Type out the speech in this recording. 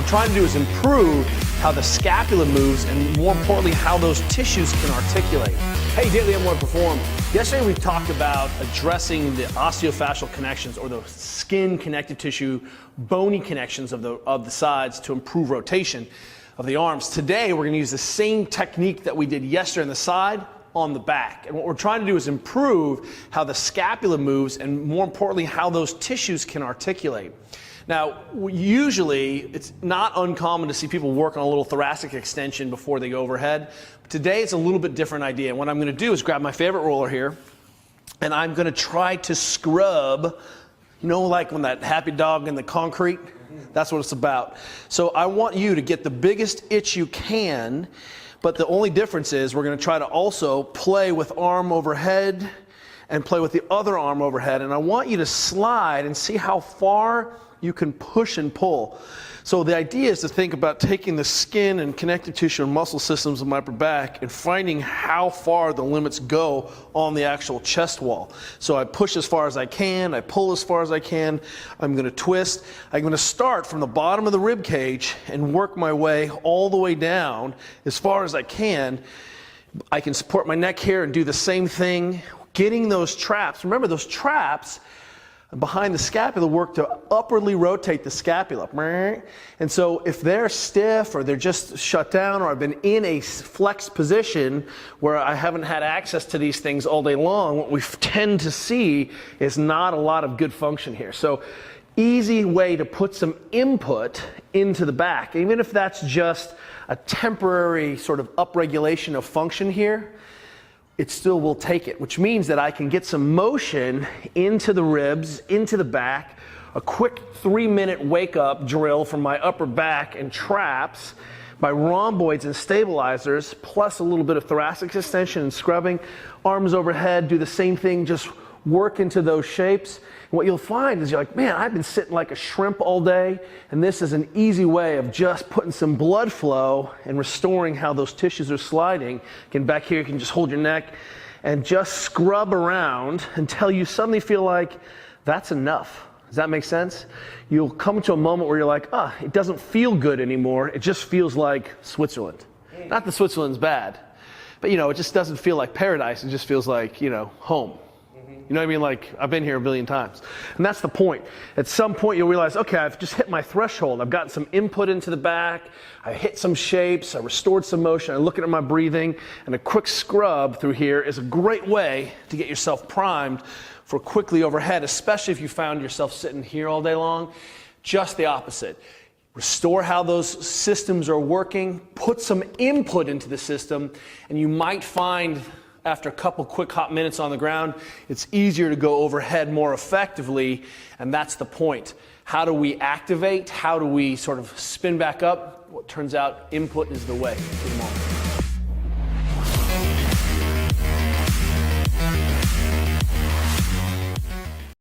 we're trying to do is improve how the scapula moves and, more importantly, how those tissues can articulate. Hey, Daily, I'm going to perform. Yesterday we talked about addressing the osteofascial connections, or the skin connective tissue bony connections of the sides to improve rotation of the arms. Today we're going to use the same technique that we did yesterday on the side on the back. And what we're trying to do is improve how the scapula moves and, more importantly, how those tissues can articulate. Now, usually it's not uncommon to see people work on a little thoracic extension before they go overhead. But today it's a little bit different idea. And what I'm going to do is grab my favorite roller here, and I'm going to try to scrub, you know, like when that happy dog in the concrete? That's what it's about. So I want you to get the biggest itch you can, but the only difference is we're going to try to also play with arm overhead and play with the other arm overhead. And I want you to slide and see how far you can push and pull. So the idea is to think about taking the skin and connective tissue and muscle systems of my upper back and finding how far the limits go on the actual chest wall. So I push as far as I can, I pull as far as I can, I'm going to twist. I'm going to start from the bottom of the rib cage and work my way all the way down as far as I can. I can support my neck here and do the same thing, getting those traps. Remember, those traps behind the scapula work to upwardly rotate the scapula. And so if they're stiff or they're just shut down, or I've been in a flexed position where I haven't had access to these things all day long, what we tend to see is not a lot of good function here. So easy way to put some input into the back, even if that's just a temporary sort of upregulation of function here, it still will take it, which means that I can get some motion into the ribs, into the back, a quick 3-minute wake-up drill from my upper back and traps by rhomboids and stabilizers, plus a little bit of thoracic extension and scrubbing. Arms overhead, do the same thing, just work into those shapes. And what you'll find is you're like, man, I've been sitting like a shrimp all day, and this is an easy way of just putting some blood flow and restoring how those tissues are sliding. Again, back here, you can just hold your neck and just scrub around until you suddenly feel like that's enough. Does that make sense? You'll come to a moment where you're like, it doesn't feel good anymore. It just feels like Switzerland. Not that Switzerland's bad, but it just doesn't feel like paradise. It just feels like, home. You know what I mean? Like, I've been here a billion times. And that's the point. At some point, you'll realize, okay, I've just hit my threshold. I've gotten some input into the back. I hit some shapes. I restored some motion. I'm looking at my breathing. And a quick scrub through here is a great way to get yourself primed for quickly overhead, especially if you found yourself sitting here all day long. Just the opposite. Restore how those systems are working. Put some input into the system. And you might find, after a couple quick hot minutes on the ground, it's easier to go overhead more effectively, and that's the point. How do we activate? How do we sort of spin back up? Well, it turns out input is the way for the moment.